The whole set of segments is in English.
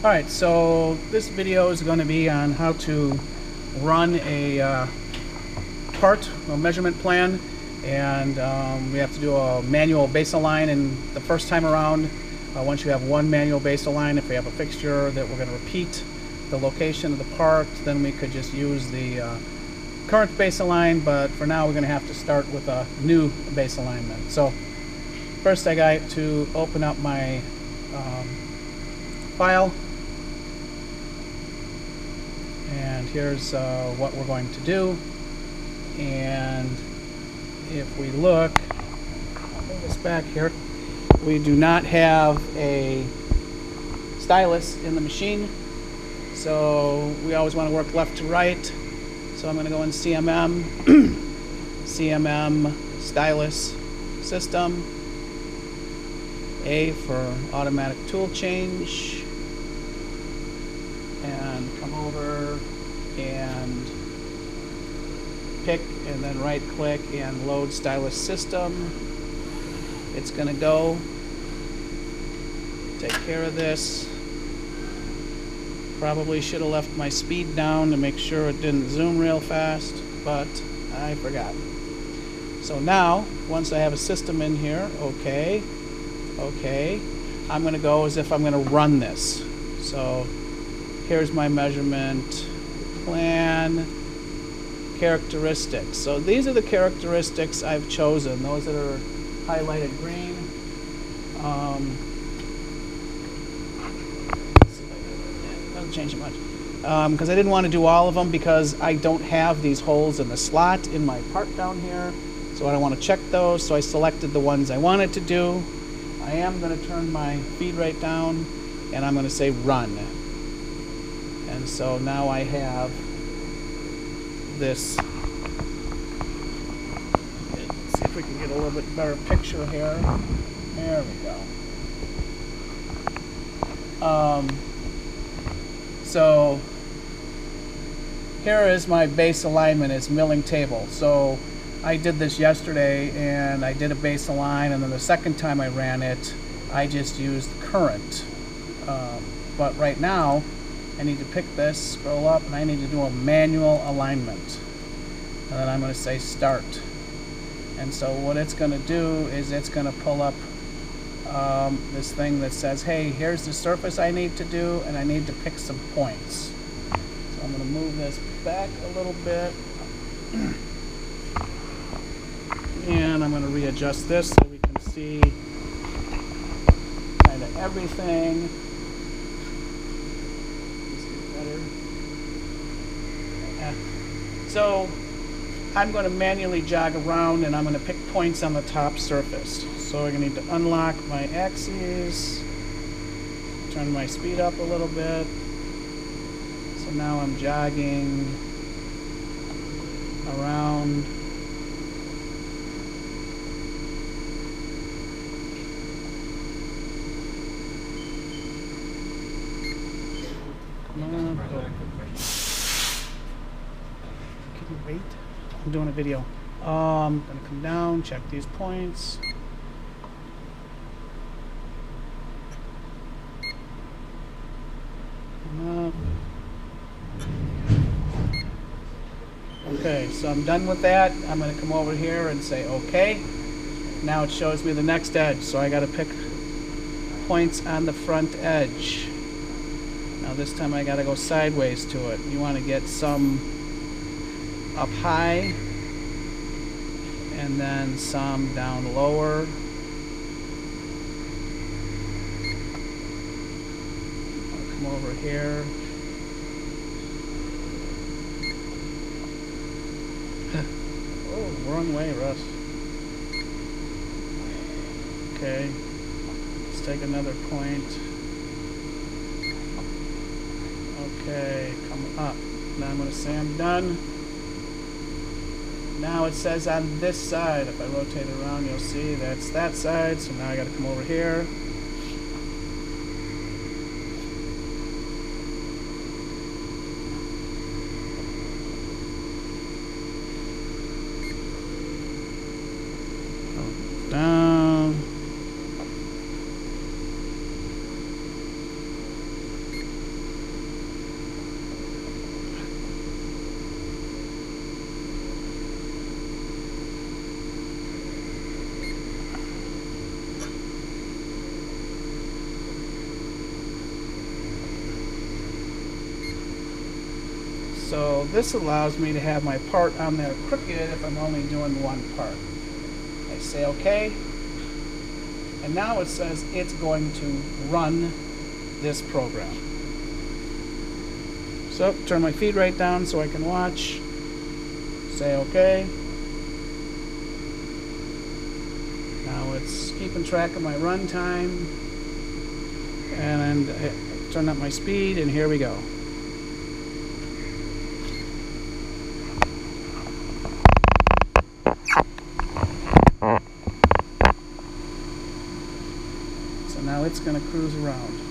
Alright, so this video is going to be on how to run a part, a measurement plan, and we have to do a manual base align. And the first time around, once you have one manual base align, if we have a fixture that we're going to repeat the location of the part, then we could just use the current base align, but for now we're going to have to start with a new base alignment. So first I got to open up my file, and here's what we're going to do. And if we look, I'll move this back here, we do not have a stylus in the machine, so we always want to work left to right. So I'm going to go in CMM, CMM stylus system, A for automatic tool change, and come over and pick and then right click and load stylus system. It's going to go take care of this. Probably should have left my speed down to make sure it didn't zoom real fast, but I forgot. So now, once I have a system in here, okay, I'm going to go as if I'm going to run this. So here's my measurement plan, characteristics. So these are the characteristics I've chosen, those that are highlighted green. Doesn't change it much because I didn't want to do all of them because I don't have these holes in the slot in my part down here, so I don't want to check those. So I selected the ones I wanted to do. I am going to turn my feed rate down, and I'm going to say run. And so now I have this. Let's see if we can get a little bit better picture here. There we go. So here is my base alignment, it's milling table. So I did this yesterday, and I did a base align, and then the second time I ran it, I just used current. But right now, I need to pick this, scroll up, and I need to do a manual alignment. And then I'm going to say start. And so what it's going to do is it's going to pull up this thing that says, hey, here's the surface I need to do, and I need to pick some points. So I'm going to move this back a little bit. And I'm going to readjust this so we can see kind of everything. So I'm going to manually jog around, and I'm going to pick points on the top surface. So I'm going to need to unlock my axes, turn my speed up a little bit. So now I'm jogging around. Come on. Can you wait? I'm doing a video. I'm going to come down, check these points. Come up. Okay, so I'm done with that. I'm going to come over here and say okay. Now it shows me the next edge, so I got to pick points on the front edge. Now this time I got to go sideways to it. You want to get some up high and then some down lower. I'll come over here. Oh, wrong way, Russ. Okay, let's take another point. Okay, come up. Now I'm going to say I'm done. Now it says on this side, if I rotate it around, you'll see that's that side. So now I got to come over here. Down. So this allows me to have my part on there crooked if I'm only doing one part. I say OK. And now it says it's going to run this program. So turn my feed right down so I can watch. Say OK. Now it's keeping track of my run time. And I turn up my speed, and here we go. So now it's going to cruise around.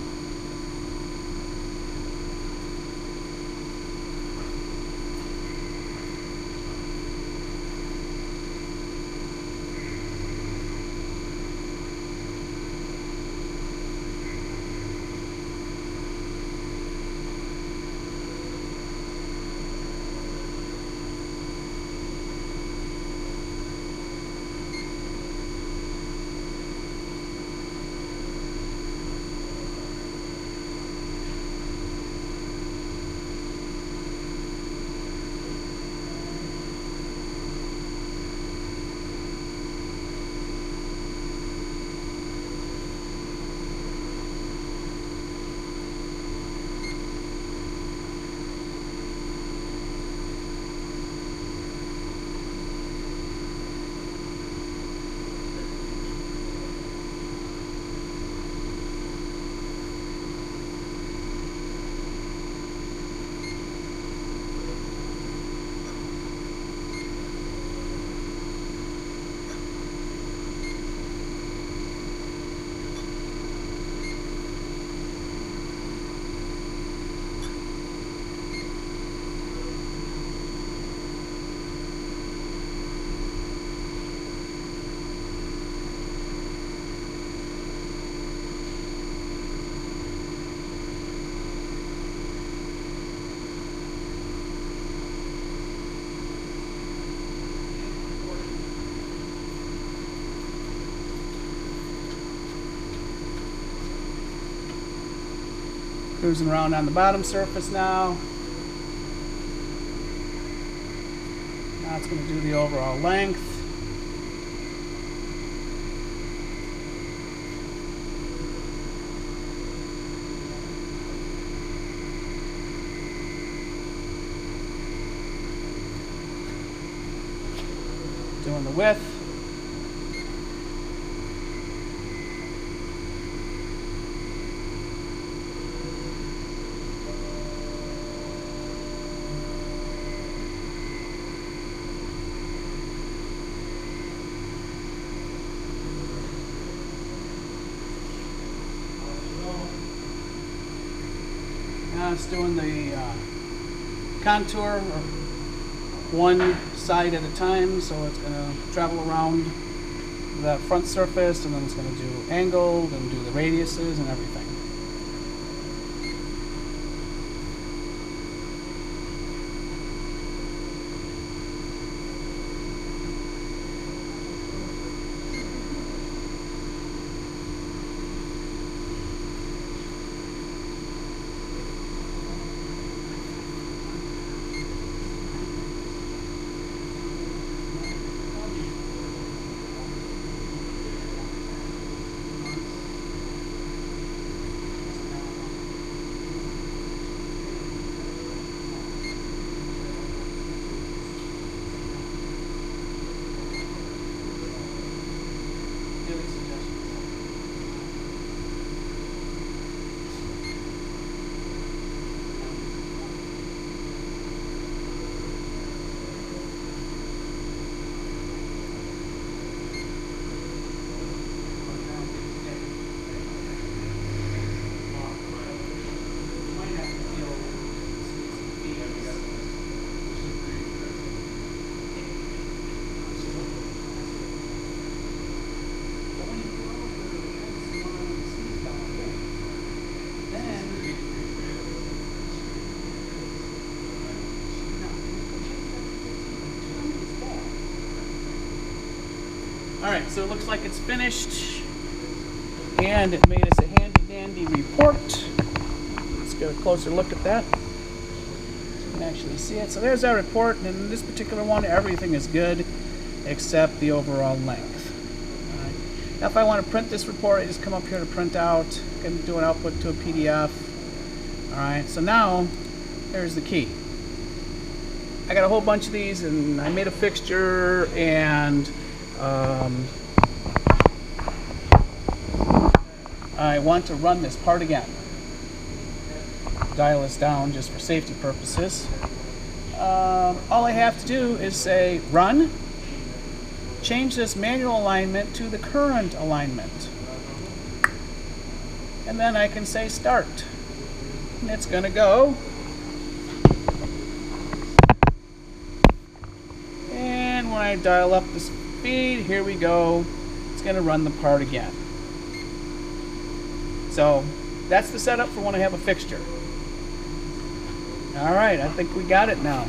Cruising around on the bottom surface now. Now it's going to do the overall length. Doing the width. Now it's doing the contour one side at a time, so it's going to travel around the front surface, and then it's going to do angled and do the radiuses and everything. Alright, so it looks like it's finished, and it made us a handy dandy report. Let's get a closer look at that. can actually see it. So there's our report, and in this particular one, everything is good except the overall length. All right. Now if I want to print this report, I just come up here to print out, I can do an output to a PDF. All right, so now there's the key. I got a whole bunch of these, and I made a fixture, and I want to run this part again. Dial this down just for safety purposes. All I have to do is say run, change this manual alignment to the current alignment, and then I can say start. And it's going to go. And when I dial up the speed, here we go, it's going to run the part again. So that's the setup for when I have a fixture. All right, I think we got it now.